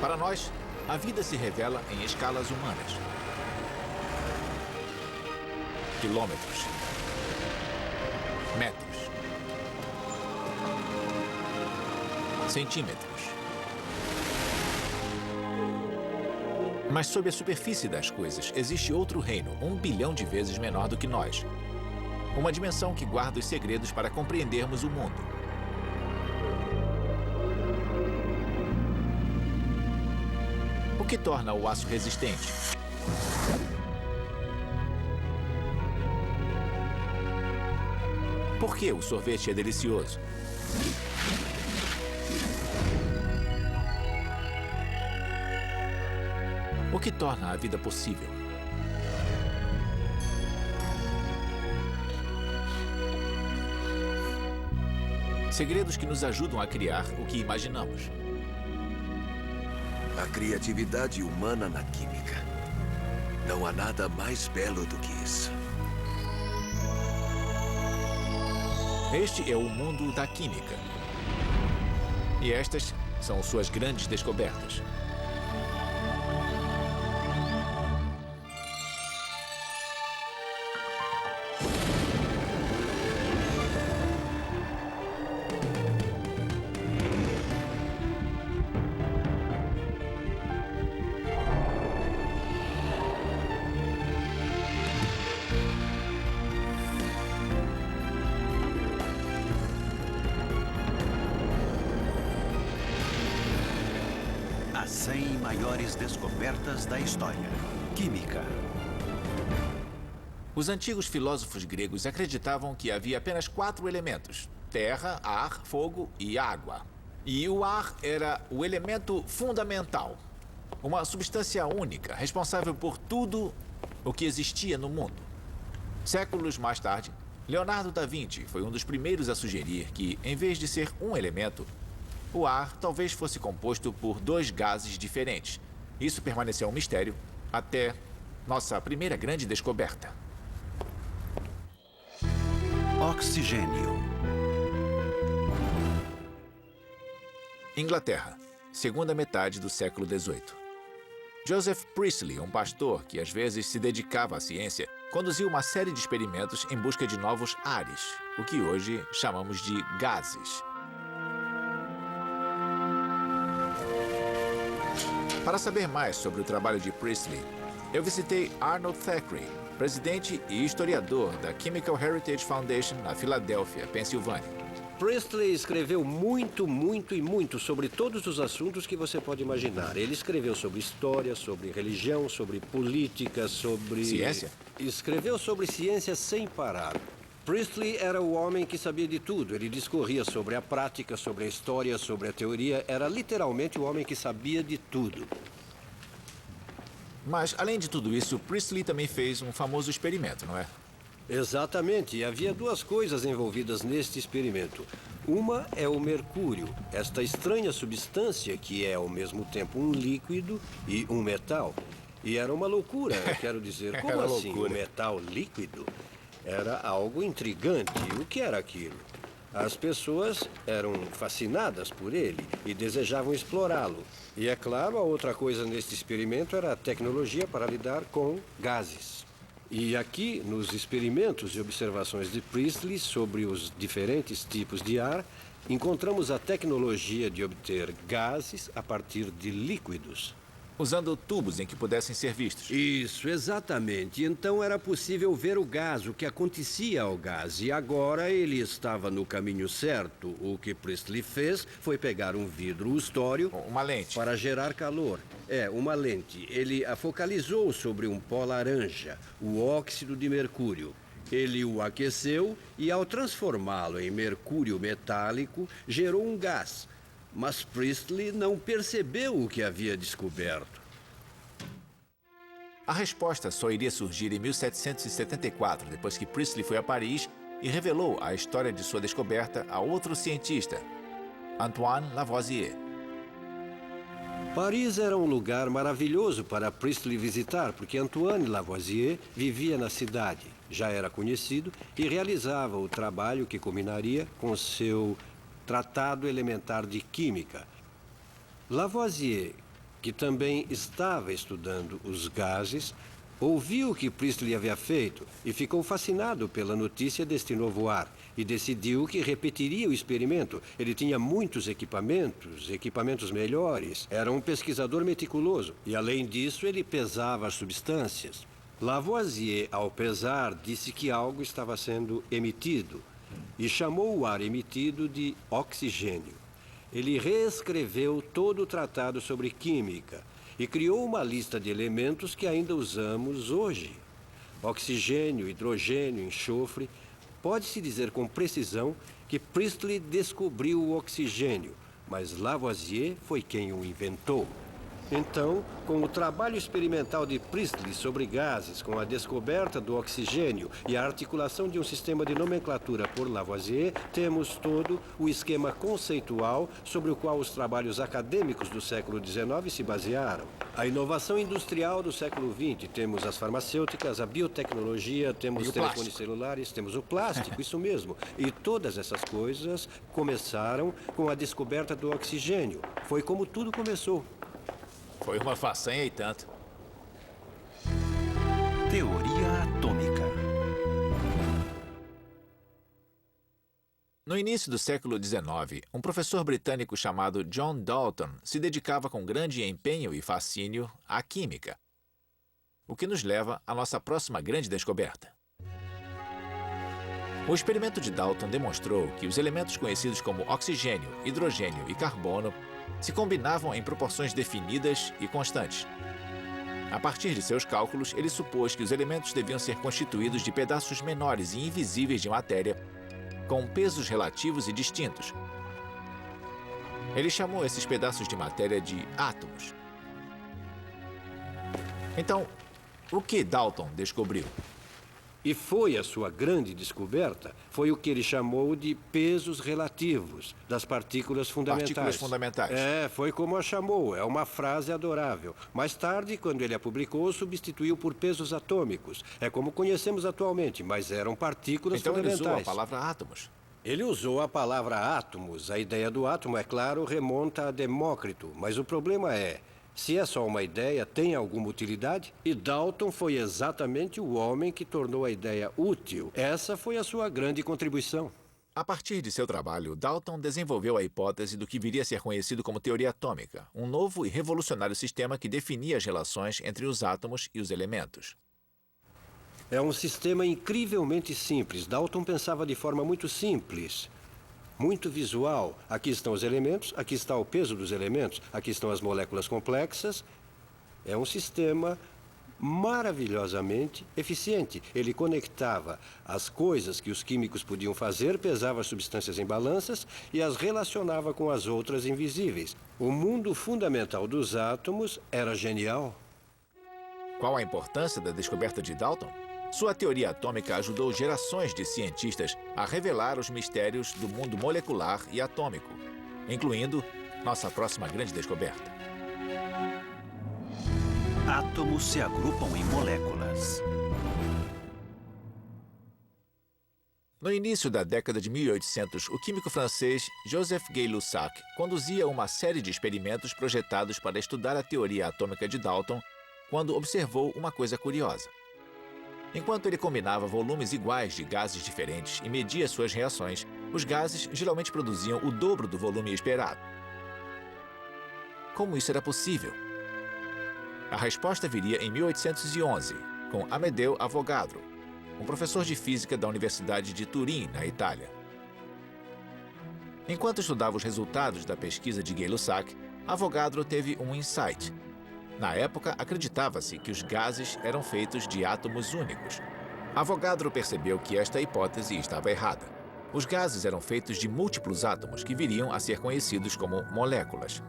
Para nós, a vida se revela em escalas humanas. Quilômetros. Metros. Centímetros. Mas sob a superfície das coisas existe outro reino, 1 bilhão de vezes menor do que nós. Uma dimensão que guarda os segredos para compreendermos o mundo. O que torna o aço resistente? Por que o sorvete é delicioso? O que torna a vida possível? Segredos que nos ajudam a criar o que imaginamos. A criatividade humana na química. Não há nada mais belo do que isso. Este é o mundo da química. E estas são suas grandes descobertas. As 100 maiores descobertas da história. Química. Os antigos filósofos gregos acreditavam que havia apenas 4 elementos: terra, ar, fogo e água. E o ar era o elemento fundamental. Uma substância única, responsável por tudo o que existia no mundo. Séculos mais tarde, Leonardo da Vinci foi um dos primeiros a sugerir que, em vez de ser um elemento, o ar talvez fosse composto por 2 gases diferentes. Isso permaneceu um mistério até nossa primeira grande descoberta. Oxigênio. Inglaterra, segunda metade do século XVIII. Joseph Priestley, um pastor que às vezes se dedicava à ciência, conduziu uma série de experimentos em busca de novos ares, o que hoje chamamos de gases. Para saber mais sobre o trabalho de Priestley, eu visitei Arnold Thackeray, presidente e historiador da Chemical Heritage Foundation na Filadélfia, Pensilvânia. Priestley escreveu muito sobre todos os assuntos que você pode imaginar. Ele escreveu sobre história, sobre religião, sobre política, sobre... Ciência? Escreveu sobre ciência sem parar. Priestley era o homem que sabia de tudo. Ele discorria sobre a prática, sobre a história, sobre a teoria. Era literalmente o homem que sabia de tudo. Mas, além de tudo isso, Priestley também fez um famoso experimento, não é? Exatamente. E havia 2 coisas envolvidas neste experimento. Uma é o mercúrio, esta estranha substância que é ao mesmo tempo um líquido e um metal. E era uma loucura, eu quero dizer. Como Era assim, loucura. um metal líquido? Era algo intrigante. O que era aquilo? As pessoas eram fascinadas por ele e desejavam explorá-lo. E, é claro, a outra coisa neste experimento era a tecnologia para lidar com gases. E aqui, nos experimentos e observações de Priestley sobre os diferentes tipos de ar, encontramos a tecnologia de obter gases a partir de líquidos. Usando tubos em que pudessem ser vistos. Isso, exatamente. Então era possível ver o gás, o que acontecia ao gás. E agora ele estava no caminho certo. O que Priestley fez foi pegar um vidro ustório... Uma lente. Para gerar calor. Uma lente. Ele a focalizou sobre um pó laranja, o óxido de mercúrio. Ele o aqueceu e, ao transformá-lo em mercúrio metálico, gerou um gás. Mas Priestley não percebeu o que havia descoberto. A resposta só iria surgir em 1774, depois que Priestley foi a Paris e revelou a história de sua descoberta a outro cientista, Antoine Lavoisier. Paris era um lugar maravilhoso para Priestley visitar, porque Antoine Lavoisier vivia na cidade, já era conhecido e realizava o trabalho que culminaria com seu Tratado Elementar de Química. Lavoisier que também estava estudando os gases, ouviu o que Priestley havia feito e ficou fascinado pela notícia deste novo ar e decidiu que repetiria o experimento. Ele tinha muitos equipamentos melhores, era um pesquisador meticuloso e, além disso, ele pesava as substâncias. Lavoisier, ao pesar, disse que algo estava sendo emitido e chamou o ar emitido de oxigênio. Ele reescreveu todo o tratado sobre química e criou uma lista de elementos que ainda usamos hoje. Oxigênio, hidrogênio, enxofre. Pode-se dizer com precisão que Priestley descobriu o oxigênio, mas Lavoisier foi quem o inventou. Então, com o trabalho experimental de Priestley sobre gases, com a descoberta do oxigênio e a articulação de um sistema de nomenclatura por Lavoisier, temos todo o esquema conceitual sobre o qual os trabalhos acadêmicos do século XIX se basearam. A inovação industrial do século XX, temos as farmacêuticas, a biotecnologia, temos telefones celulares, temos o plástico, isso mesmo. E todas essas coisas começaram com a descoberta do oxigênio. Foi como tudo começou. Foi uma façanha e tanto. Teoria atômica. No início do século XIX, um professor britânico chamado John Dalton se dedicava com grande empenho e fascínio à química. O que nos leva à nossa próxima grande descoberta. O experimento de Dalton demonstrou que os elementos conhecidos como oxigênio, hidrogênio e carbono se combinavam em proporções definidas e constantes. A partir de seus cálculos, ele supôs que os elementos deviam ser constituídos de pedaços menores e invisíveis de matéria, com pesos relativos e distintos. Ele chamou esses pedaços de matéria de átomos. Então, o que Dalton descobriu? E foi a sua grande descoberta, foi o que ele chamou de pesos relativos das partículas fundamentais. Partículas fundamentais. Foi como a chamou, é uma frase adorável. Mais tarde, quando ele a publicou, substituiu por pesos atômicos. É como conhecemos atualmente, mas eram partículas fundamentais. Então ele usou a palavra átomos. Ele usou a palavra átomos. A ideia do átomo, é claro, remonta a Demócrito, mas o problema é: se é só uma ideia, tem alguma utilidade? E Dalton foi exatamente o homem que tornou a ideia útil. Essa foi a sua grande contribuição. A partir de seu trabalho, Dalton desenvolveu a hipótese do que viria a ser conhecido como teoria atômica, um novo e revolucionário sistema que definia as relações entre os átomos e os elementos. É um sistema incrivelmente simples. Dalton pensava de forma muito simples. Muito visual. Aqui estão os elementos, aqui está o peso dos elementos, aqui estão as moléculas complexas. É um sistema maravilhosamente eficiente. Ele conectava as coisas que os químicos podiam fazer, pesava as substâncias em balanças e as relacionava com as outras invisíveis. O mundo fundamental dos átomos era genial. Qual a importância da descoberta de Dalton? Sua teoria atômica ajudou gerações de cientistas a revelar os mistérios do mundo molecular e atômico, incluindo nossa próxima grande descoberta. Átomos se agrupam em moléculas. No início da década de 1800, o químico francês Joseph Gay-Lussac conduzia uma série de experimentos projetados para estudar a teoria atômica de Dalton quando observou uma coisa curiosa. Enquanto ele combinava volumes iguais de gases diferentes e media suas reações, os gases geralmente produziam o dobro do volume esperado. Como isso era possível? A resposta viria em 1811, com Amedeo Avogadro, um professor de física da Universidade de Turim, na Itália. Enquanto estudava os resultados da pesquisa de Gay-Lussac, Avogadro teve um insight. Na época, acreditava-se que os gases eram feitos de átomos únicos. Avogadro percebeu que esta hipótese estava errada. Os gases eram feitos de múltiplos átomos que viriam a ser conhecidos como moléculas.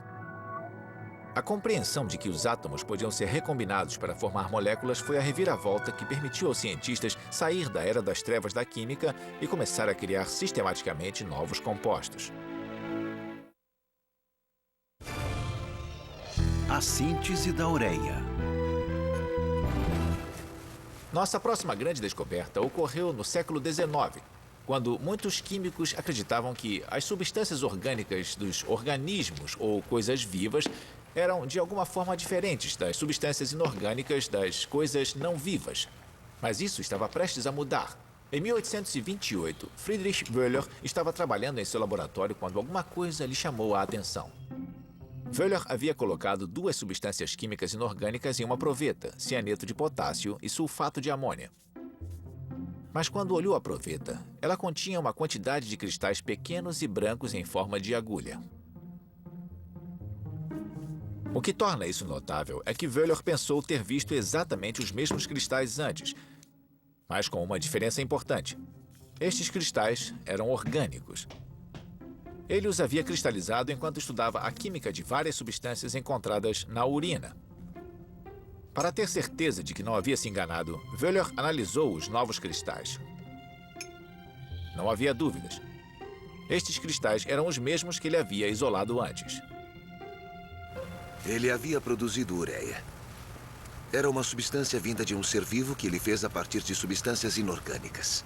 A compreensão de que os átomos podiam ser recombinados para formar moléculas foi a reviravolta que permitiu aos cientistas sair da era das trevas da química e começar a criar sistematicamente novos compostos. A síntese da ureia. Nossa próxima grande descoberta ocorreu no século XIX, quando muitos químicos acreditavam que as substâncias orgânicas dos organismos ou coisas vivas eram de alguma forma diferentes das substâncias inorgânicas das coisas não vivas. Mas isso estava prestes a mudar. Em 1828, Friedrich Wöhler estava trabalhando em seu laboratório quando alguma coisa lhe chamou a atenção. Wöhler havia colocado duas substâncias químicas inorgânicas em uma proveta, cianeto de potássio e sulfato de amônia. Mas quando olhou a proveta, ela continha uma quantidade de cristais pequenos e brancos em forma de agulha. O que torna isso notável é que Wöhler pensou ter visto exatamente os mesmos cristais antes, mas com uma diferença importante. Estes cristais eram orgânicos. Ele os havia cristalizado enquanto estudava a química de várias substâncias encontradas na urina. Para ter certeza de que não havia se enganado, Wöhler analisou os novos cristais. Não havia dúvidas. Estes cristais eram os mesmos que ele havia isolado antes. Ele havia produzido ureia. Era uma substância vinda de um ser vivo que ele fez a partir de substâncias inorgânicas.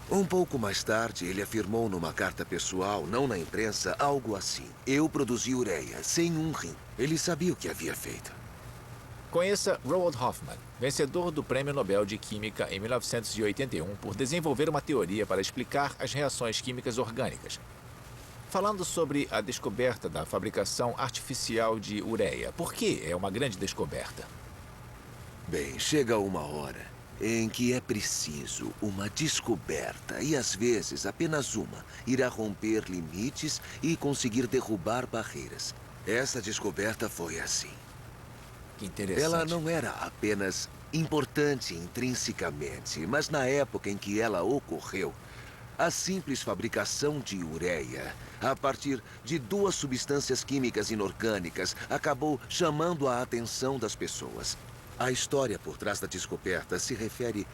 Um pouco mais tarde, ele afirmou numa carta pessoal, não na imprensa, algo assim. Eu produzi ureia, sem um rim. Ele sabia o que havia feito. Conheça Roald Hoffmann, vencedor do Prêmio Nobel de Química em 1981 por desenvolver uma teoria para explicar as reações químicas orgânicas. Falando sobre a descoberta da fabricação artificial de ureia, por que é uma grande descoberta? Bem, chega uma hora em que é preciso uma descoberta, e às vezes apenas uma, irá romper limites e conseguir derrubar barreiras. Essa descoberta foi assim. Que interessante. Ela não era apenas importante intrinsecamente, mas na época em que ela ocorreu, a simples fabricação de ureia, a partir de duas substâncias químicas inorgânicas, acabou chamando a atenção das pessoas. A história por trás da descoberta se refere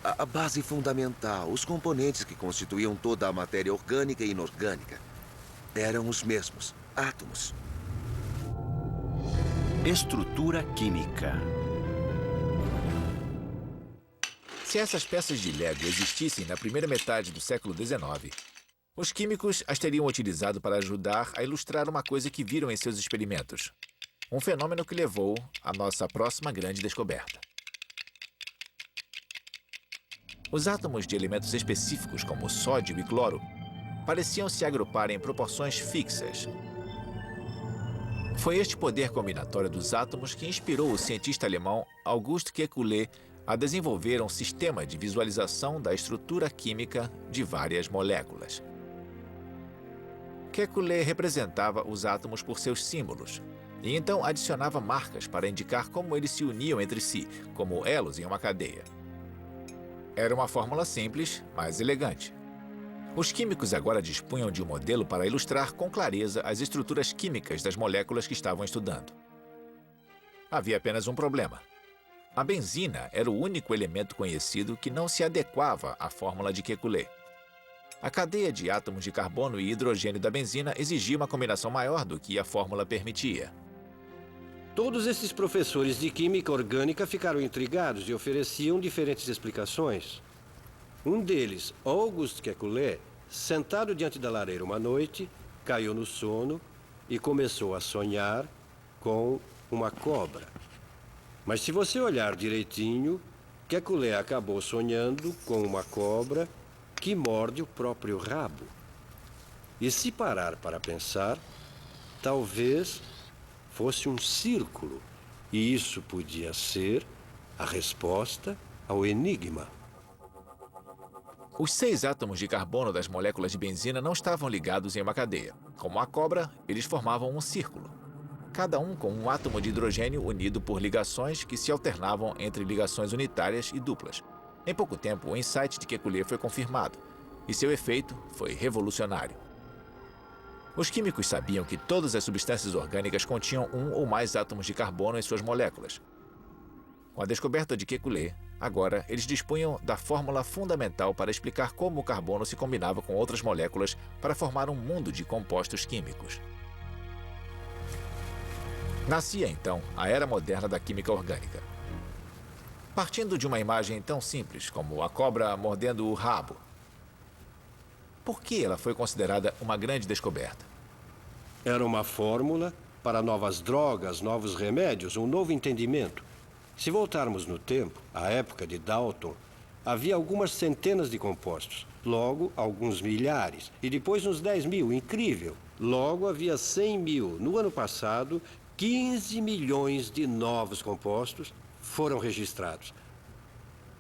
à base fundamental, os componentes que constituíam toda a matéria orgânica e inorgânica. Eram os mesmos, átomos. Estrutura química. Se essas peças de Lego existissem na primeira metade do século XIX, os químicos as teriam utilizado para ajudar a ilustrar uma coisa que viram em seus experimentos. Um fenômeno que levou à nossa próxima grande descoberta. Os átomos de elementos específicos, como sódio e cloro, pareciam se agrupar em proporções fixas. Foi este poder combinatório dos átomos que inspirou o cientista alemão August Kekulé a desenvolver um sistema de visualização da estrutura química de várias moléculas. Kekulé representava os átomos por seus símbolos, e então adicionava marcas para indicar como eles se uniam entre si, como elos em uma cadeia. Era uma fórmula simples, mas elegante. Os químicos agora dispunham de um modelo para ilustrar com clareza as estruturas químicas das moléculas que estavam estudando. Havia apenas um problema. A benzina era o único elemento conhecido que não se adequava à fórmula de Kekulé. A cadeia de átomos de carbono e hidrogênio da benzina exigia uma combinação maior do que a fórmula permitia. Todos esses professores de química orgânica ficaram intrigados e ofereciam diferentes explicações. Um deles, August Kekulé, sentado diante da lareira uma noite, caiu no sono e começou a sonhar com uma cobra. Mas se você olhar direitinho, Kekulé acabou sonhando com uma cobra que morde o próprio rabo. E se parar para pensar, talvez fosse um círculo, e isso podia ser a resposta ao enigma. Os 6 átomos de carbono das moléculas de benzina não estavam ligados em uma cadeia. Como a cobra, eles formavam um círculo, cada um com um átomo de hidrogênio unido por ligações que se alternavam entre ligações unitárias e duplas. Em pouco tempo, o insight de Kekulé foi confirmado, e seu efeito foi revolucionário. Os químicos sabiam que todas as substâncias orgânicas continham um ou mais átomos de carbono em suas moléculas. Com a descoberta de Kekulé, agora eles dispunham da fórmula fundamental para explicar como o carbono se combinava com outras moléculas para formar um mundo de compostos químicos. Nascia, então, a era moderna da química orgânica. Partindo de uma imagem tão simples como a cobra mordendo o rabo, por que ela foi considerada uma grande descoberta? Era uma fórmula para novas drogas, novos remédios, um novo entendimento. Se voltarmos no tempo, à época de Dalton, havia algumas centenas de compostos. Logo, alguns milhares. E depois uns 10 mil. Incrível. Logo, havia 100 mil. No ano passado, 15 milhões de novos compostos foram registrados.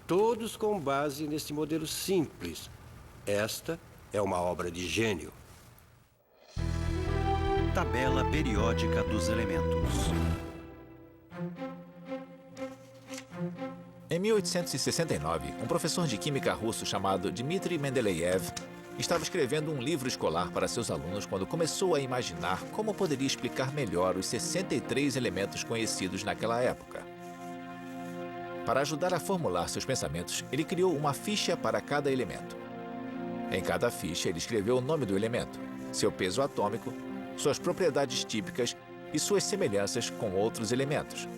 Todos com base nesse modelo simples. Esta é uma obra de gênio. Tabela periódica dos elementos. Em 1869, um professor de química russo chamado Dmitri Mendeleev estava escrevendo um livro escolar para seus alunos quando começou a imaginar como poderia explicar melhor os 63 elementos conhecidos naquela época. Para ajudar a formular seus pensamentos, ele criou uma ficha para cada elemento. Em cada ficha, ele escreveu o nome do elemento, seu peso atômico, suas propriedades típicas e suas semelhanças com outros elementos.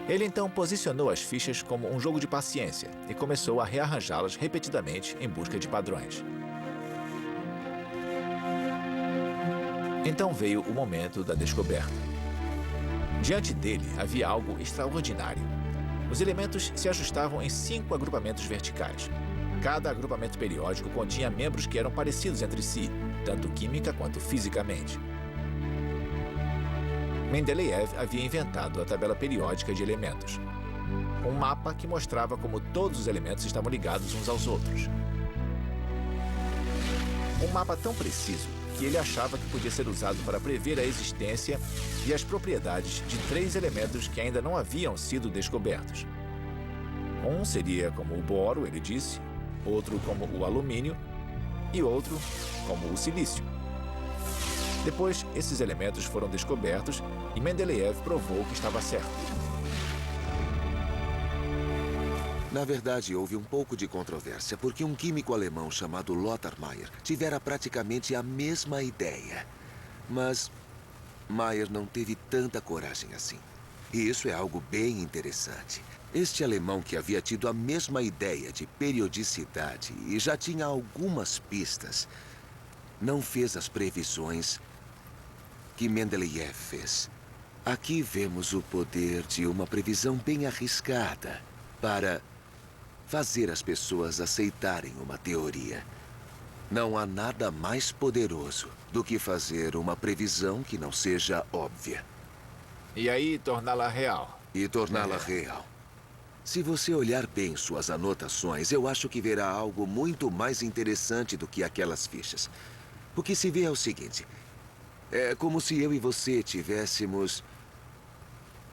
Ele então posicionou as fichas como um jogo de paciência e começou a rearranjá-las repetidamente em busca de padrões. Então veio o momento da descoberta. Diante dele havia algo extraordinário. Os elementos se ajustavam em 5 agrupamentos verticais. Cada agrupamento periódico continha membros que eram parecidos entre si, tanto química quanto fisicamente. Mendeleev havia inventado a tabela periódica de elementos, um mapa que mostrava como todos os elementos estavam ligados uns aos outros. Um mapa tão preciso que ele achava que podia ser usado para prever a existência e as propriedades de 3 elementos que ainda não haviam sido descobertos. Um seria como o boro, ele disse, outro como o alumínio e outro como o silício. Depois, esses elementos foram descobertos e Mendeleev provou que estava certo. Na verdade, houve um pouco de controvérsia, porque um químico alemão chamado Lothar Meyer tivera praticamente a mesma ideia. Mas Meyer não teve tanta coragem assim. E isso é algo bem interessante. Este alemão, que havia tido a mesma ideia de periodicidade e já tinha algumas pistas, não fez as previsões que Mendeleev fez. Aqui vemos o poder de uma previsão bem arriscada para fazer as pessoas aceitarem uma teoria. Não há nada mais poderoso do que fazer uma previsão que não seja óbvia. E aí, torná-la real. E torná-la real. Se você olhar bem suas anotações, eu acho que verá algo muito mais interessante do que aquelas fichas. O que se vê é o seguinte: é como se eu e você tivéssemos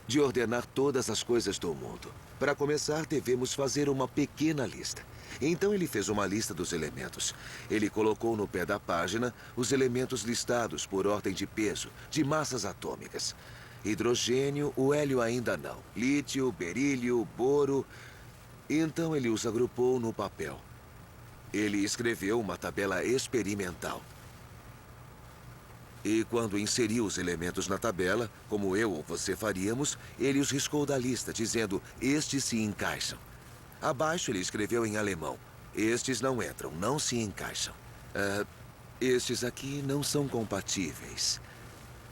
de ordenar todas as coisas do mundo. Para começar, devemos fazer uma pequena lista. Então ele fez uma lista dos elementos. Ele colocou no pé da página os elementos listados por ordem de peso, de massas atômicas. Hidrogênio, o hélio ainda não. Lítio, berílio, boro. Então ele os agrupou no papel. Ele escreveu uma tabela experimental. E quando inseriu os elementos na tabela, como eu ou você faríamos, ele os riscou da lista, dizendo: estes se encaixam. Abaixo ele escreveu em alemão: estes não entram, não se encaixam. Estes aqui não são compatíveis.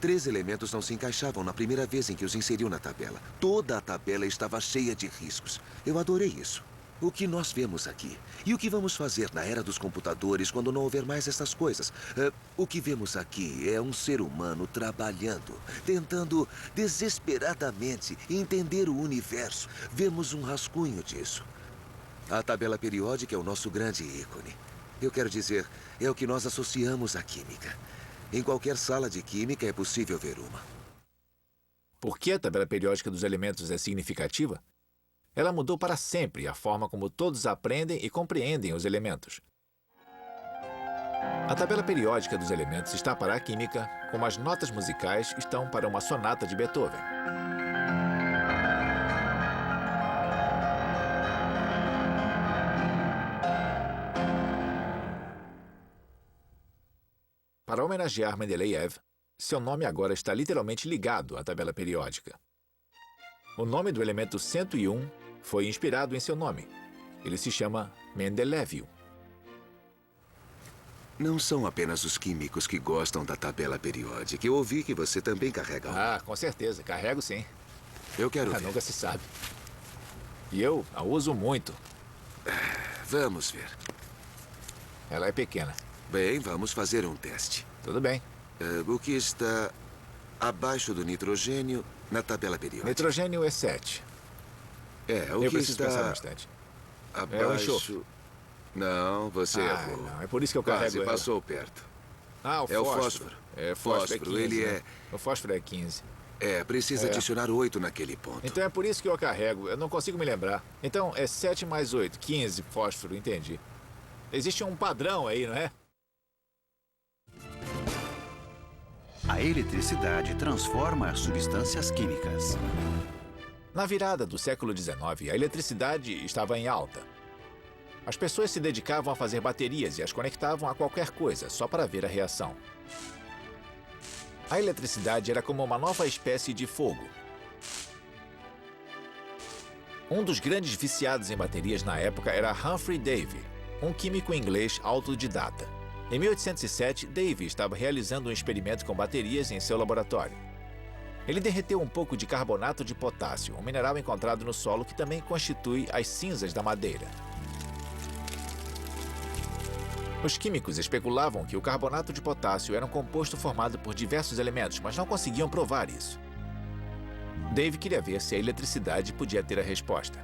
3 elementos não se encaixavam na primeira vez em que os inseriu na tabela. Toda a tabela estava cheia de riscos. Eu adorei isso. O que nós vemos aqui? E o que vamos fazer na era dos computadores quando não houver mais essas coisas? O que vemos aqui é um ser humano trabalhando, tentando desesperadamente entender o universo. Vemos um rascunho disso. A tabela periódica é o nosso grande ícone. Eu quero dizer, é o que nós associamos à química. Em qualquer sala de química é possível ver uma. Por que a tabela periódica dos elementos é significativa? Ela mudou para sempre a forma como todos aprendem e compreendem os elementos. A tabela periódica dos elementos está para a química, como as notas musicais estão para uma sonata de Beethoven. Para homenagear Mendeleev, seu nome agora está literalmente ligado à tabela periódica. O nome do elemento 101 foi inspirado em seu nome. Ele se chama Mendeleevio. Não são apenas os químicos que gostam da tabela periódica. Eu ouvi que você também carrega uma. Ah, com certeza. Carrego sim. Eu quero ver. Nunca se sabe. E eu a uso muito. Vamos ver. Ela é pequena. Bem, vamos fazer um teste. Tudo bem. O que está abaixo do nitrogênio na tabela periódica? Nitrogênio é 7. O Eu que preciso pensar está bastante. abaixo... o enxofre. Não, você errou. Não. É por isso que eu carrego Quase ela. passou perto. Ah, o É o fósforo. fósforo. É, fósforo é 15, ele né? O fósforo é 15. Precisa adicionar 8 naquele ponto. Então é por isso que eu a carrego. Eu não consigo me lembrar. Então é 7 mais 8. 15 fósforo, entendi. Existe um padrão aí, não é? A eletricidade transforma as substâncias químicas. Na virada do século XIX, a eletricidade estava em alta. As pessoas se dedicavam a fazer baterias e as conectavam a qualquer coisa, só para ver a reação. A eletricidade era como uma nova espécie de fogo. Um dos grandes viciados em baterias na época era Humphrey Davy, um químico inglês autodidata. Em 1807, Davy estava realizando um experimento com baterias em seu laboratório. Ele derreteu um pouco de carbonato de potássio, um mineral encontrado no solo que também constitui as cinzas da madeira. Os químicos especulavam que o carbonato de potássio era um composto formado por diversos elementos, mas não conseguiam provar isso. Davy queria ver se a eletricidade podia ter a resposta.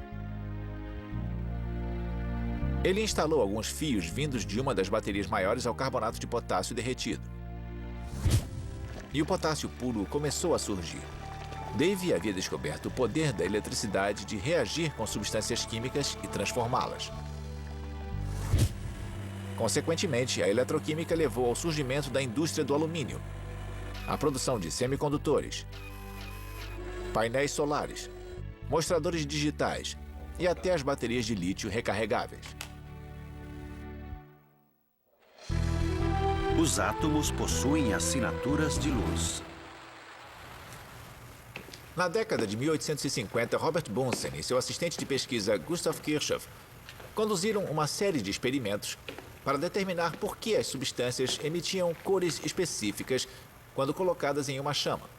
Ele instalou alguns fios vindos de uma das baterias maiores ao carbonato de potássio derretido. E o potássio puro começou a surgir. Davy havia descoberto o poder da eletricidade de reagir com substâncias químicas e transformá-las. Consequentemente, a eletroquímica levou ao surgimento da indústria do alumínio, a produção de semicondutores, painéis solares, mostradores digitais e até as baterias de lítio recarregáveis. Os átomos possuem assinaturas de luz. Na década de 1850, Robert Bunsen e seu assistente de pesquisa Gustav Kirchhoff conduziram uma série de experimentos para determinar por que as substâncias emitiam cores específicas quando colocadas em uma chama.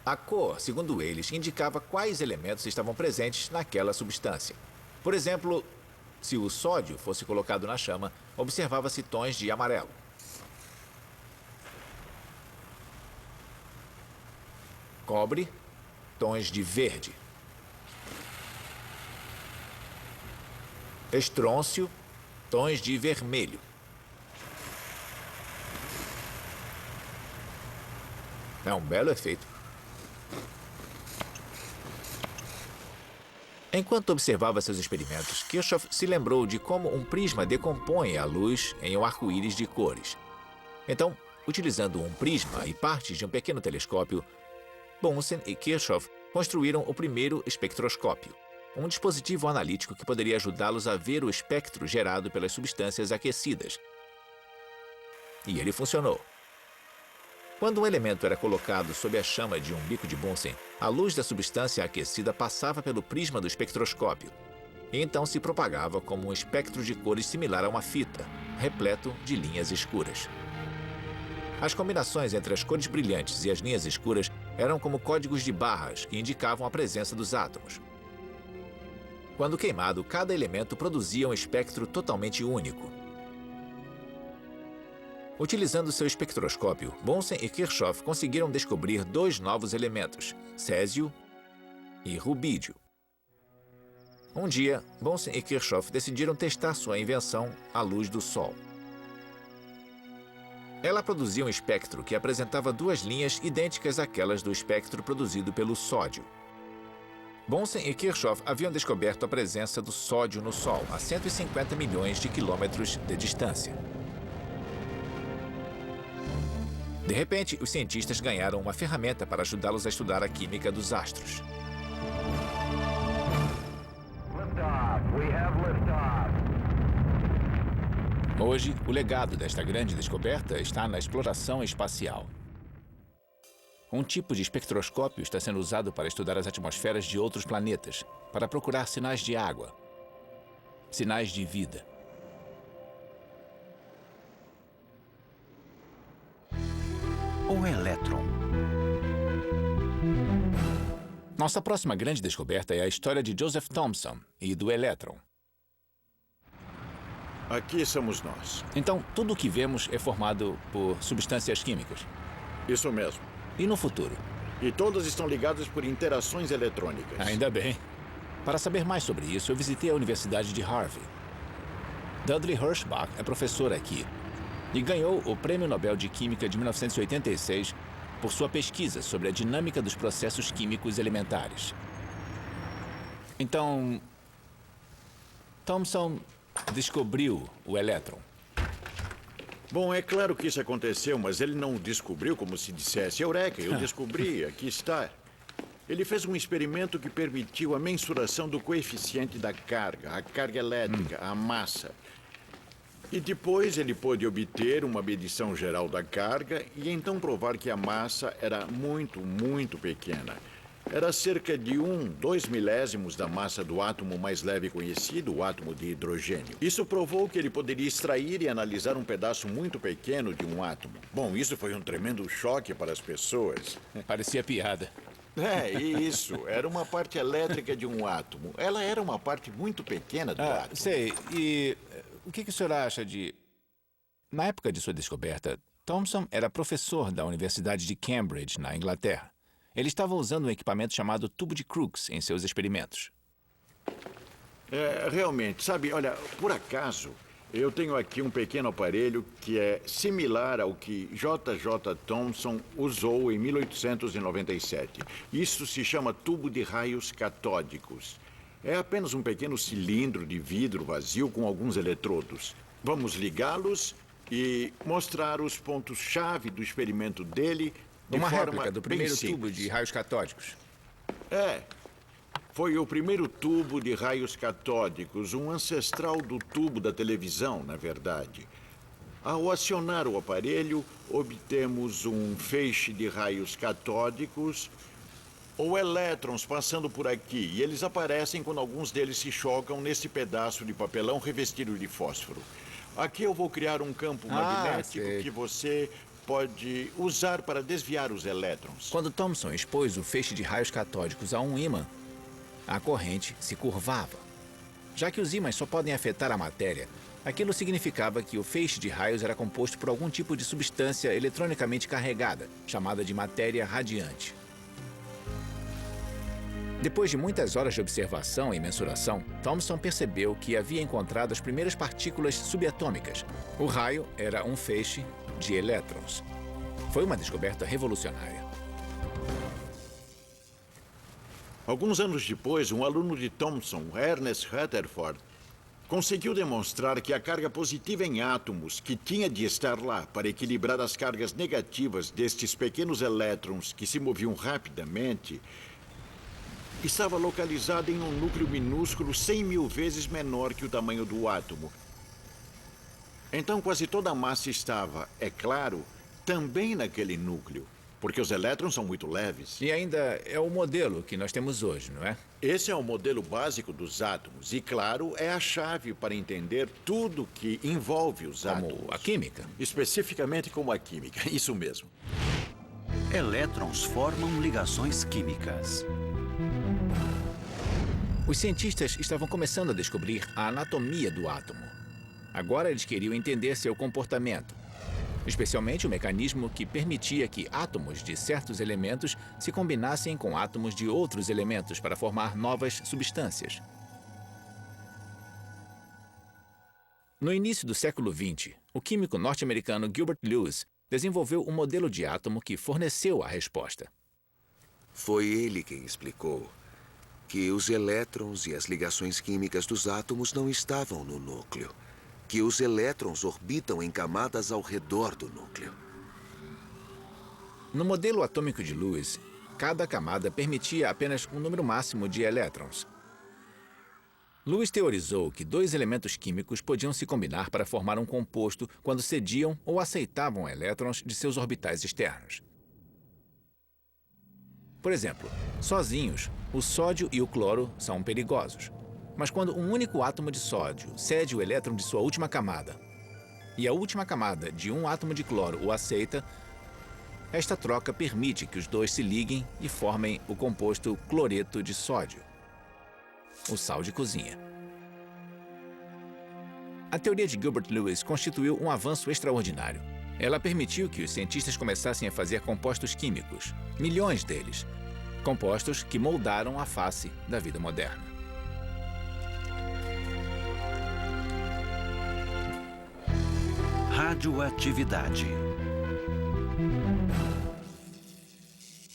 A cor, segundo eles, indicava quais elementos estavam presentes naquela substância. Por exemplo, se o sódio fosse colocado na chama, observava-se tons de amarelo. Cobre, tons de verde. Estrôncio, tons de vermelho. É um belo efeito. Enquanto observava seus experimentos, Kirchhoff se lembrou de como um prisma decompõe a luz em um arco-íris de cores. Então, utilizando um prisma e partes de um pequeno telescópio, Bunsen e Kirchhoff construíram o primeiro espectroscópio, um dispositivo analítico que poderia ajudá-los a ver o espectro gerado pelas substâncias aquecidas. E ele funcionou. Quando um elemento era colocado sob a chama de um bico de Bunsen, a luz da substância aquecida passava pelo prisma do espectroscópio e então se propagava como um espectro de cores similar a uma fita, repleto de linhas escuras. As combinações entre as cores brilhantes e as linhas escuras eram como códigos de barras que indicavam a presença dos átomos. Quando queimado, cada elemento produzia um espectro totalmente único. Utilizando seu espectroscópio, Bunsen e Kirchhoff conseguiram descobrir dois novos elementos, césio e rubídio. Um dia, Bunsen e Kirchhoff decidiram testar sua invenção à luz do Sol. Ela produzia um espectro que apresentava duas linhas idênticas àquelas do espectro produzido pelo sódio. Bunsen e Kirchhoff haviam descoberto a presença do sódio no Sol a 150 milhões de quilômetros de distância. De repente, os cientistas ganharam uma ferramenta para ajudá-los a estudar a química dos astros. Hoje, o legado desta grande descoberta está na exploração espacial. Um tipo de espectroscópio está sendo usado para estudar as atmosferas de outros planetas, para procurar sinais de água, sinais de vida. Nossa próxima grande descoberta é a história de Joseph Thomson e do elétron. Aqui somos nós. Então, tudo o que vemos é formado por substâncias químicas. Isso mesmo. E no futuro? E todas estão ligadas por interações eletrônicas. Ainda bem. Para saber mais sobre isso, eu visitei a Universidade de Harvard. Dudley Hirschbach é professor aqui e ganhou o Prêmio Nobel de Química de 1986 por sua pesquisa sobre a dinâmica dos processos químicos elementares. Então, Thomson descobriu o elétron. Bom, é claro que isso aconteceu, mas ele não o descobriu como se dissesse, Eureka, eu descobri, aqui está. Ele fez um experimento que permitiu a mensuração do coeficiente da carga, a carga elétrica, a massa. E depois ele pôde obter uma medição geral da carga e então provar que a massa era muito, muito pequena. Era cerca de 2 milésimos da massa do átomo mais leve conhecido, o átomo de hidrogênio. Isso provou que ele poderia extrair e analisar um pedaço muito pequeno de um átomo. Bom, isso foi um tremendo choque para as pessoas. Parecia piada. Isso. Era uma parte elétrica de um átomo. Ela era uma parte muito pequena do átomo. Sei. E o que o senhor acha de... Na época de sua descoberta, Thomson era professor da Universidade de Cambridge, na Inglaterra. Ele estava usando um equipamento chamado tubo de Crookes em seus experimentos. Realmente, sabe, olha, por acaso, eu tenho aqui um pequeno aparelho que é similar ao que J.J. Thomson usou em 1897. Isso se chama tubo de raios catódicos. É apenas um pequeno cilindro de vidro vazio com alguns eletrodos. Vamos ligá-los e mostrar os pontos-chave do experimento dele de Uma forma réplica do bem primeiro simples. tubo de raios catódicos. Foi o primeiro tubo de raios catódicos, um ancestral do tubo da televisão, na verdade. Ao acionar o aparelho, obtemos um feixe de raios catódicos ou elétrons passando por aqui. E eles aparecem quando alguns deles se chocam nesse pedaço de papelão revestido de fósforo. Aqui eu vou criar um campo magnético sei. que você pode usar para desviar os elétrons. Quando Thomson expôs o feixe de raios catódicos a um ímã, a corrente se curvava. Já que os ímãs só podem afetar a matéria, aquilo significava que o feixe de raios era composto por algum tipo de substância eletronicamente carregada, chamada de matéria radiante. Depois de muitas horas de observação e mensuração, Thomson percebeu que havia encontrado as primeiras partículas subatômicas. O raio era um feixe de elétrons. Foi uma descoberta revolucionária. Alguns anos depois, um aluno de Thomson, Ernest Rutherford, conseguiu demonstrar que a carga positiva em átomos, que tinha de estar lá para equilibrar as cargas negativas destes pequenos elétrons que se moviam rapidamente, estava localizada em um núcleo minúsculo 100.000 vezes menor que o tamanho do átomo. Então, quase toda a massa estava, é claro, também naquele núcleo, porque os elétrons são muito leves. E ainda é o modelo que nós temos hoje, não é? Esse é o modelo básico dos átomos e, claro, é a chave para entender tudo que envolve os átomos. Como a química. Especificamente como a química, isso mesmo. Elétrons formam ligações químicas. Os cientistas estavam começando a descobrir a anatomia do átomo. Agora eles queriam entender seu comportamento, especialmente o mecanismo que permitia que átomos de certos elementos se combinassem com átomos de outros elementos para formar novas substâncias. No início do século XX, o químico norte-americano Gilbert Lewis desenvolveu um modelo de átomo que forneceu a resposta. Foi ele quem explicou que os elétrons e as ligações químicas dos átomos não estavam no núcleo, que os elétrons orbitam em camadas ao redor do núcleo. No modelo atômico de Lewis, cada camada permitia apenas um número máximo de elétrons. Lewis teorizou que dois elementos químicos podiam se combinar para formar um composto quando cediam ou aceitavam elétrons de seus orbitais externos. Por exemplo, sozinhos, o sódio e o cloro são perigosos. Mas quando um único átomo de sódio cede o elétron de sua última camada e a última camada de um átomo de cloro o aceita, Esta troca permite que os dois se liguem e formem o composto cloreto de sódio, o sal de cozinha. A teoria de Gilbert Lewis constituiu um avanço extraordinário. Ela permitiu que os cientistas começassem a fazer compostos químicos, milhões deles, compostos que moldaram a face da vida moderna. Radioatividade.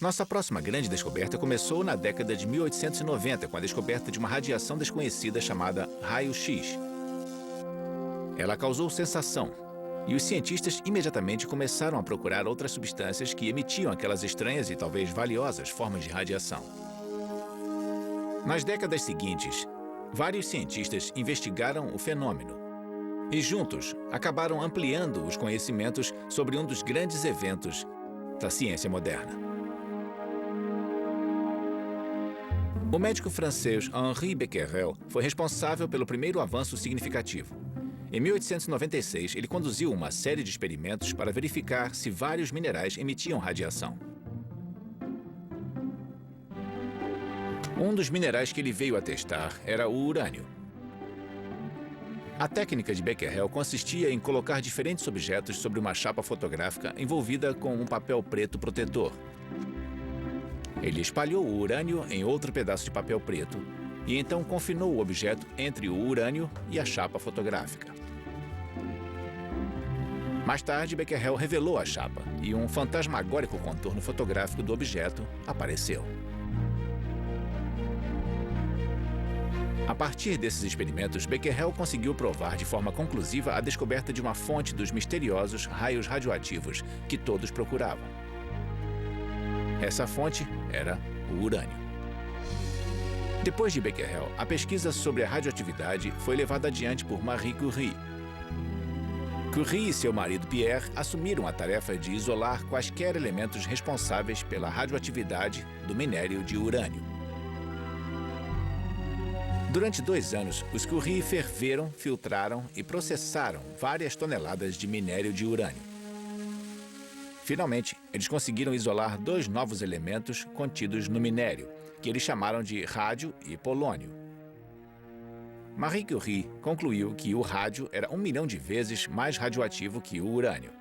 Nossa próxima grande descoberta começou na década de 1890, com a descoberta de uma radiação desconhecida chamada raio-x. Ela causou sensação, e os cientistas imediatamente começaram a procurar outras substâncias que emitiam aquelas estranhas e talvez valiosas formas de radiação. Nas décadas seguintes, vários cientistas investigaram o fenômeno e, juntos, acabaram ampliando os conhecimentos sobre um dos grandes eventos da ciência moderna. O médico francês Henri Becquerel foi responsável pelo primeiro avanço significativo. Em 1896, ele conduziu uma série de experimentos para verificar se vários minerais emitiam radiação. Um dos minerais que ele veio a testar era o urânio. A técnica de Becquerel consistia em colocar diferentes objetos sobre uma chapa fotográfica envolvida com um papel preto protetor. Ele espalhou o urânio em outro pedaço de papel preto e então confinou o objeto entre o urânio e a chapa fotográfica. Mais tarde, Becquerel revelou a chapa e um fantasmagórico contorno fotográfico do objeto apareceu. A partir desses experimentos, Becquerel conseguiu provar de forma conclusiva a descoberta de uma fonte dos misteriosos raios radioativos que todos procuravam. Essa fonte era o urânio. Depois de Becquerel, a pesquisa sobre a radioatividade foi levada adiante por Marie Curie. Curie e seu marido Pierre assumiram a tarefa de isolar quaisquer elementos responsáveis pela radioatividade do minério de urânio. Durante 2 anos, os Curie ferveram, filtraram e processaram várias toneladas de minério de urânio. Finalmente, eles conseguiram isolar 2 novos elementos contidos no minério, que eles chamaram de rádio e polônio. Marie Curie concluiu que o rádio era 1 milhão de vezes mais radioativo que o urânio.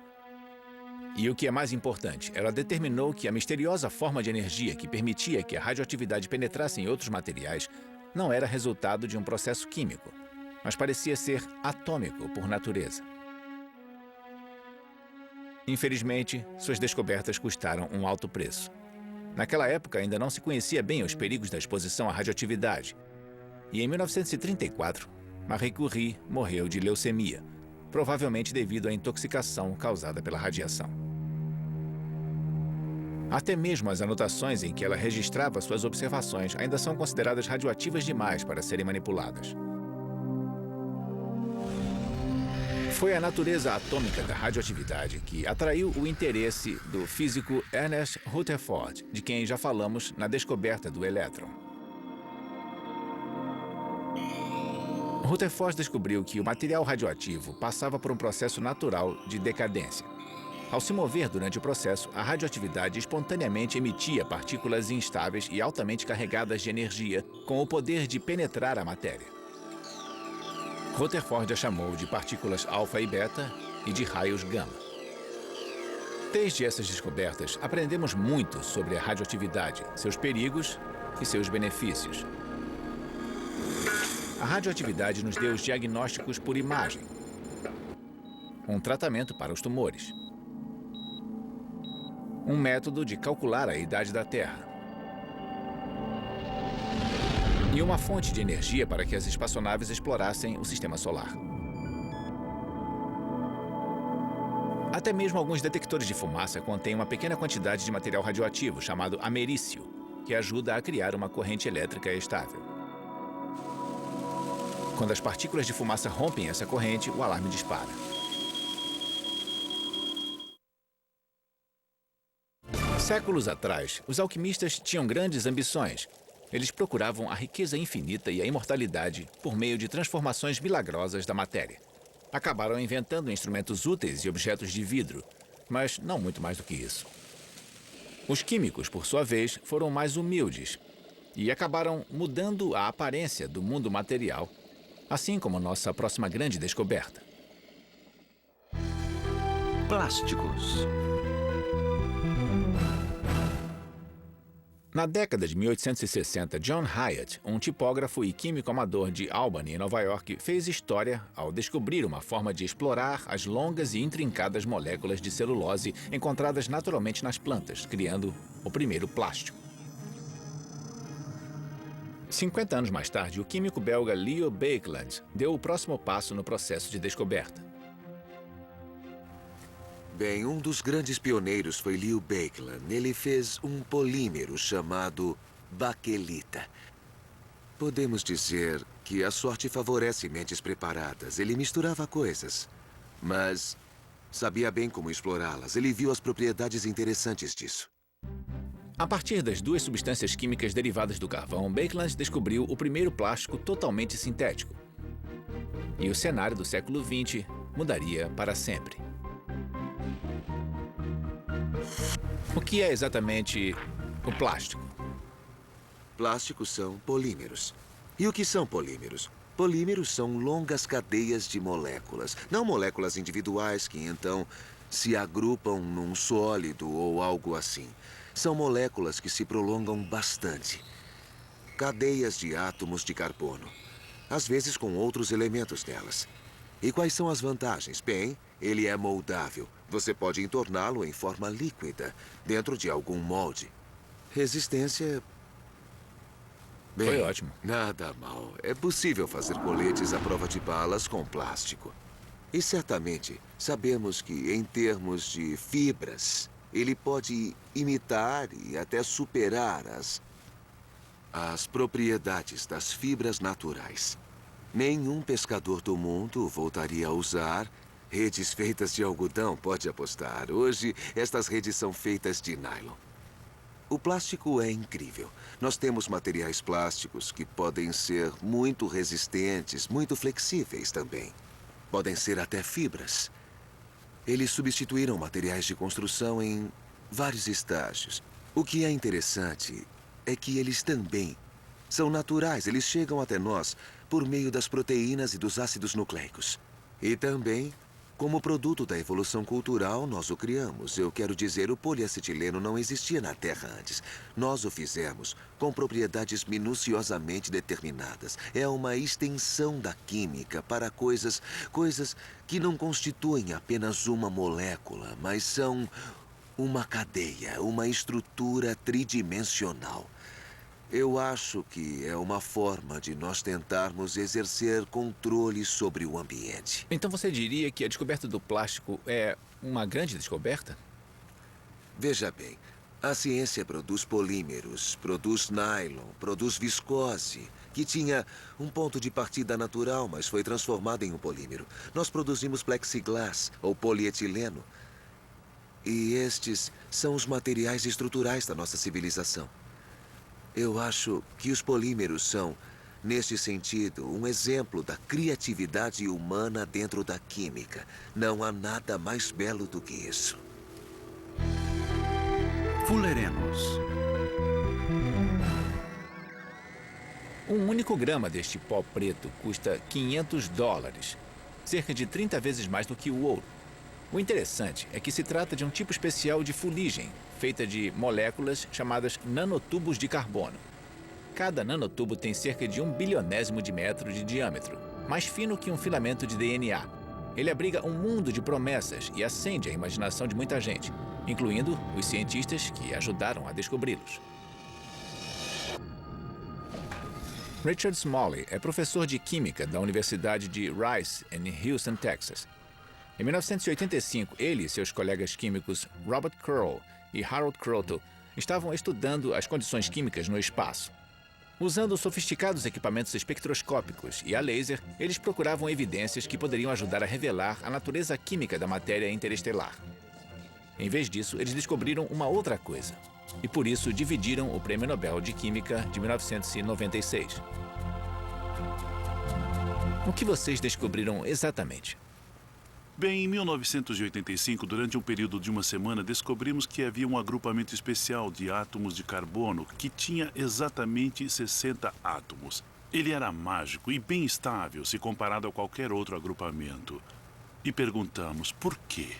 E o que é mais importante, ela determinou que a misteriosa forma de energia que permitia que a radioatividade penetrasse em outros materiais não era resultado de um processo químico, mas parecia ser atômico por natureza. Infelizmente, suas descobertas custaram um alto preço. Naquela época, ainda não se conhecia bem os perigos da exposição à radioatividade. E em 1934, Marie Curie morreu de leucemia, provavelmente devido à intoxicação causada pela radiação. Até mesmo as anotações em que ela registrava suas observações ainda são consideradas radioativas demais para serem manipuladas. Foi a natureza atômica da radioatividade que atraiu o interesse do físico Ernest Rutherford, de quem já falamos na descoberta do elétron. Rutherford descobriu que o material radioativo passava por um processo natural de decadência. Ao se mover durante o processo, a radioatividade espontaneamente emitia partículas instáveis e altamente carregadas de energia, com o poder de penetrar a matéria. Rutherford a chamou de partículas alfa e beta e de raios gama. Desde essas descobertas, aprendemos muito sobre a radioatividade, seus perigos e seus benefícios. A radioatividade nos deu os diagnósticos por imagem, um tratamento para os tumores, um método de calcular a idade da Terra e uma fonte de energia para que as espaçonaves explorassem o sistema solar. Até mesmo alguns detectores de fumaça contêm uma pequena quantidade de material radioativo chamado americio, que ajuda a criar uma corrente elétrica estável. Quando as partículas de fumaça rompem essa corrente, o alarme dispara. Séculos atrás, os alquimistas tinham grandes ambições. Eles procuravam a riqueza infinita e a imortalidade por meio de transformações milagrosas da matéria. Acabaram inventando instrumentos úteis e objetos de vidro, mas não muito mais do que isso. Os químicos, por sua vez, foram mais humildes e acabaram mudando a aparência do mundo material, assim como nossa próxima grande descoberta. Plásticos. Na década de 1860, John Hyatt, um tipógrafo e químico amador de Albany, em Nova York, fez história ao descobrir uma forma de explorar as longas e intrincadas moléculas de celulose encontradas naturalmente nas plantas, criando o primeiro plástico. 50 anos mais tarde, o químico belga Leo Baekeland deu o próximo passo no processo de descoberta. Bem, um dos grandes pioneiros foi Leo Baekeland. Ele fez um polímero chamado baquelita. Podemos dizer que a sorte favorece mentes preparadas. Ele misturava coisas, mas sabia bem como explorá-las. Ele viu as propriedades interessantes disso. A partir das duas substâncias químicas derivadas do carvão, Baekeland descobriu o primeiro plástico totalmente sintético. E o cenário do século XX mudaria para sempre. O que é exatamente o plástico? Plásticos são polímeros. E o que são polímeros? Polímeros são longas cadeias de moléculas. Não moléculas individuais que, então, se agrupam num sólido ou algo assim. São moléculas que se prolongam bastante. Cadeias de átomos de carbono. Às vezes com outros elementos nelas. E quais são as vantagens? Bem, ele é moldável. Você pode entorná-lo em forma líquida, dentro de algum molde. Resistência... Bem, foi ótimo. Nada mal. É possível fazer coletes à prova de balas com plástico. E certamente sabemos que, em termos de fibras, ele pode imitar e até superar as propriedades das fibras naturais. Nenhum pescador do mundo voltaria a usar redes feitas de algodão, pode apostar. Hoje, estas redes são feitas de nylon. O plástico é incrível. Nós temos materiais plásticos que podem ser muito resistentes, muito flexíveis também. Podem ser até fibras. Eles substituíram materiais de construção em vários estágios. O que é interessante é que eles também são naturais. Eles chegam até nós por meio das proteínas e dos ácidos nucleicos. E também, como produto da evolução cultural, nós o criamos. Eu quero dizer, o poliacetileno não existia na Terra antes. Nós o fizemos com propriedades minuciosamente determinadas. É uma extensão da química para coisas que não constituem apenas uma molécula, mas são uma cadeia, uma estrutura tridimensional. Eu acho que é uma forma de nós tentarmos exercer controle sobre o ambiente. Então você diria que a descoberta do plástico é uma grande descoberta? Veja bem, a ciência produz polímeros, produz nylon, produz viscose, que tinha um ponto de partida natural, mas foi transformado em um polímero. Nós produzimos plexiglass, ou polietileno. E estes são os materiais estruturais da nossa civilização. Eu acho que os polímeros são, neste sentido, um exemplo da criatividade humana dentro da química. Não há nada mais belo do que isso. Fullerenos. Um único grama deste pó preto custa $500, cerca de 30 vezes mais do que o ouro. O interessante é que se trata de um tipo especial de fuligem, feita de moléculas chamadas nanotubos de carbono. Cada nanotubo tem cerca de 1 bilionésimo de metro de diâmetro, mais fino que um filamento de DNA. Ele abriga um mundo de promessas e acende a imaginação de muita gente, incluindo os cientistas que ajudaram a descobri-los. Richard Smalley é professor de Química da Universidade de Rice, em Houston, Texas. Em 1985, ele e seus colegas químicos Robert Curl e Harold Kroto estavam estudando as condições químicas no espaço. Usando sofisticados equipamentos espectroscópicos e a laser, eles procuravam evidências que poderiam ajudar a revelar a natureza química da matéria interestelar. Em vez disso, eles descobriram uma outra coisa. E por isso dividiram o Prêmio Nobel de Química de 1996. O que vocês descobriram exatamente? Bem, em 1985, durante um período de uma semana, descobrimos que havia um agrupamento especial de átomos de carbono que tinha exatamente 60 átomos. Ele era mágico e bem estável se comparado a qualquer outro agrupamento. E perguntamos por quê.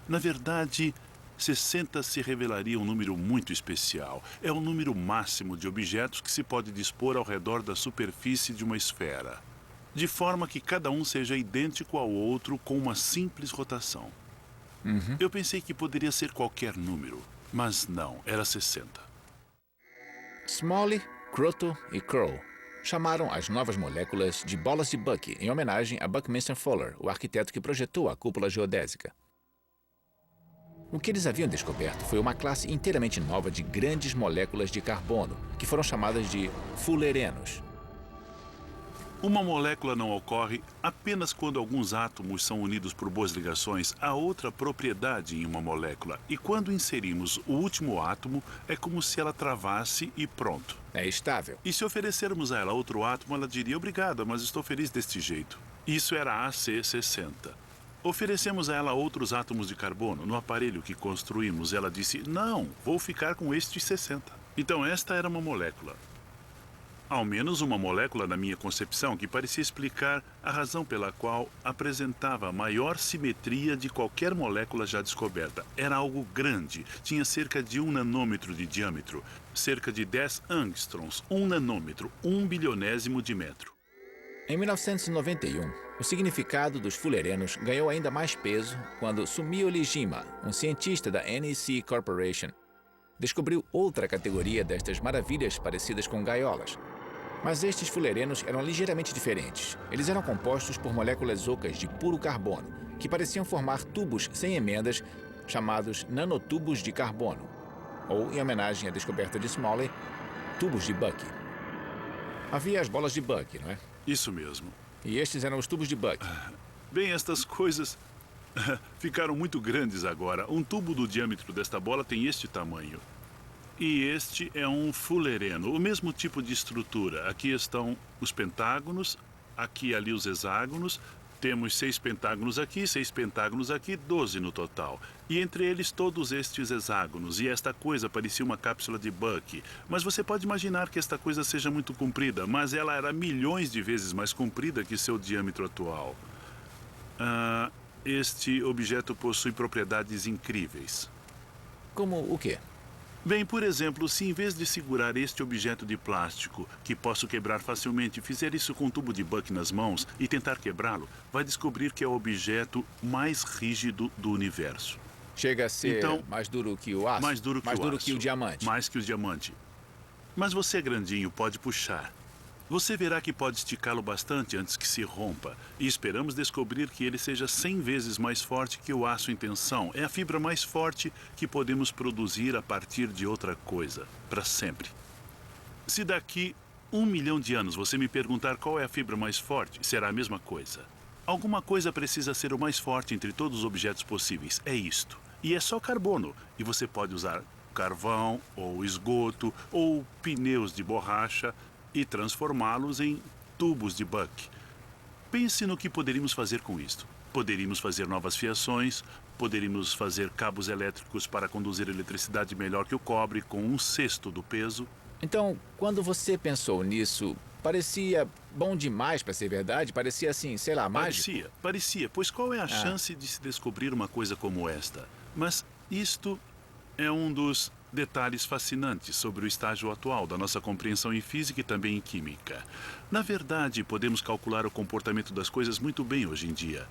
Na verdade, 60 se revelaria um número muito especial. É o número máximo de objetos que se pode dispor ao redor da superfície de uma esfera, de forma que cada um seja idêntico ao outro com uma simples rotação. Eu pensei que poderia ser qualquer número, mas não, era 60. Smalley, Croto e Crow chamaram as novas moléculas de bolas de Buck, em homenagem a Buckminster Fuller, o arquiteto que projetou a cúpula geodésica. O que eles haviam descoberto foi uma classe inteiramente nova de grandes moléculas de carbono, que foram chamadas de fullerenos. Uma molécula não ocorre apenas quando alguns átomos são unidos por boas ligações a outra propriedade em uma molécula. E quando inserimos o último átomo, é como se ela travasse e pronto. É estável. E se oferecermos a ela outro átomo, ela diria: obrigada, mas estou feliz deste jeito. Isso era a AC60. Oferecemos a ela outros átomos de carbono. No aparelho que construímos, ela disse: não, vou ficar com estes 60. Então esta era uma molécula. Ao menos uma molécula na minha concepção que parecia explicar a razão pela qual apresentava a maior simetria de qualquer molécula já descoberta. Era algo grande, tinha cerca de 1 nanômetro de diâmetro, cerca de 10 angstroms, 1 nanômetro, 1 bilionésimo de metro. Em 1991, o significado dos fullerenos ganhou ainda mais peso quando Sumio Lijima, um cientista da NEC Corporation, descobriu outra categoria destas maravilhas parecidas com gaiolas. Mas estes fullerenos eram ligeiramente diferentes. Eles eram compostos por moléculas ocas de puro carbono, que pareciam formar tubos sem emendas, chamados nanotubos de carbono. Ou, em homenagem à descoberta de Smalley, tubos de Buck. Havia as bolas de Buck, não é? Isso mesmo. E estes eram os tubos de Buck. Bem, estas coisas ficaram muito grandes agora. Um tubo do diâmetro desta bola tem este tamanho. E este é um fullereno, o mesmo tipo de estrutura. Aqui estão os pentágonos, aqui e ali os hexágonos. Temos 6 pentágonos aqui, 6 pentágonos aqui, 12 no total. E entre eles todos estes hexágonos. E esta coisa parecia uma cápsula de Buck. Mas você pode imaginar que esta coisa seja muito comprida, mas ela era milhões de vezes mais comprida que seu diâmetro atual. Este objeto possui propriedades incríveis. Como o quê? Bem, por exemplo, se em vez de segurar este objeto de plástico, que posso quebrar facilmente, fizer isso com um tubo de Buck nas mãos e tentar quebrá-lo, vai descobrir que é o objeto mais rígido do universo. Chega a ser mais duro que o aço? Mais duro que o aço. Mais duro que o diamante? Mais que o diamante. Mas você é grandinho, pode puxar. Você verá que pode esticá-lo bastante antes que se rompa. E esperamos descobrir que ele seja 100 vezes mais forte que o aço em tensão. É a fibra mais forte que podemos produzir a partir de outra coisa, para sempre. Se daqui 1 milhão de anos você me perguntar qual é a fibra mais forte, será a mesma coisa. Alguma coisa precisa ser o mais forte entre todos os objetos possíveis. É isto. E é só carbono. E você pode usar carvão, ou esgoto, ou pneus de borracha, e transformá-los em tubos de Buck. Pense no que poderíamos fazer com isto. Poderíamos fazer novas fiações, poderíamos fazer cabos elétricos para conduzir eletricidade melhor que o cobre, com 1/6 do peso. Então, quando você pensou nisso, parecia bom demais para ser verdade? Parecia assim, sei lá, mágico? Parecia. Pois qual é a chance de se descobrir uma coisa como esta? Mas isto é um dos detalhes fascinantes sobre o estágio atual da nossa compreensão em física e também em química. Na verdade, podemos calcular o comportamento das coisas muito bem hoje em dia.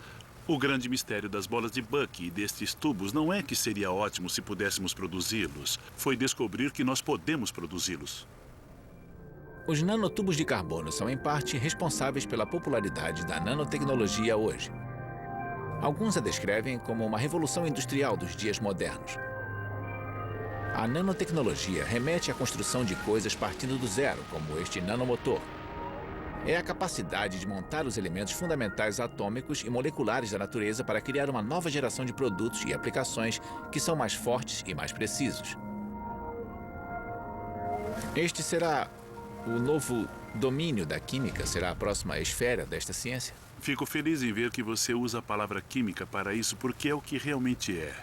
O grande mistério das bolas de Buck e destes tubos não é que seria ótimo se pudéssemos produzi-los. Foi descobrir que nós podemos produzi-los. Os nanotubos de carbono são, em parte, responsáveis pela popularidade da nanotecnologia hoje. Alguns a descrevem como uma revolução industrial dos dias modernos. A nanotecnologia remete à construção de coisas partindo do zero, como este nanomotor. É a capacidade de montar os elementos fundamentais atômicos e moleculares da natureza para criar uma nova geração de produtos e aplicações que são mais fortes e mais precisos. Este será o novo domínio da química? Será a próxima esfera desta ciência? Fico feliz em ver que você usa a palavra química para isso, porque é o que realmente é.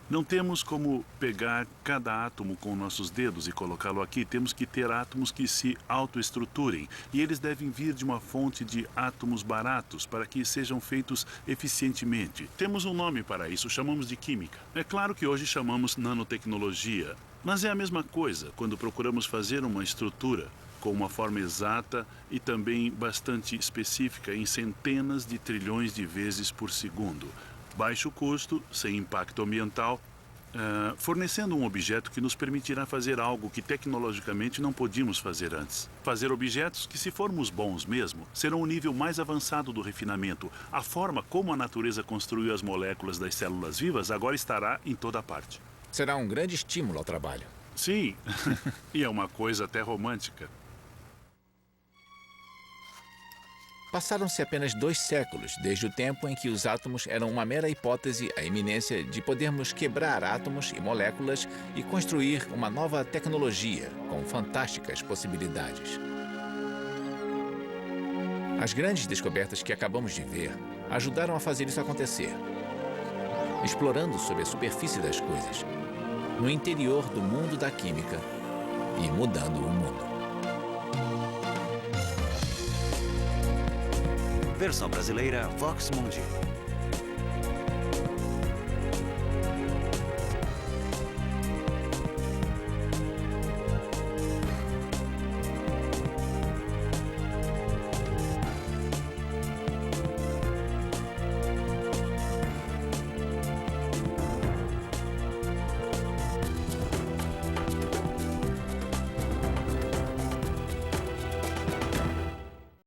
Não temos como pegar cada átomo com nossos dedos e colocá-lo aqui. Temos que ter átomos que se autoestruturem. E eles devem vir de uma fonte de átomos baratos para que sejam feitos eficientemente. Temos um nome para isso, chamamos de química. É claro que hoje chamamos nanotecnologia, mas é a mesma coisa quando procuramos fazer uma estrutura com uma forma exata e também bastante específica em centenas de trilhões de vezes por segundo. Baixo custo, sem impacto ambiental, fornecendo um objeto que nos permitirá fazer algo que tecnologicamente não podíamos fazer antes. Fazer objetos que, se formos bons mesmo, serão o nível mais avançado do refinamento. A forma como a natureza construiu as moléculas das células vivas agora estará em toda parte. Será um grande estímulo ao trabalho. Sim, e é uma coisa até romântica. Passaram-se apenas 2 séculos desde o tempo em que os átomos eram uma mera hipótese, a iminência de podermos quebrar átomos e moléculas e construir uma nova tecnologia com fantásticas possibilidades. As grandes descobertas que acabamos de ver ajudaram a fazer isso acontecer, explorando sob a superfície das coisas, no interior do mundo da química e mudando o mundo. Versão brasileira Vox Mundi.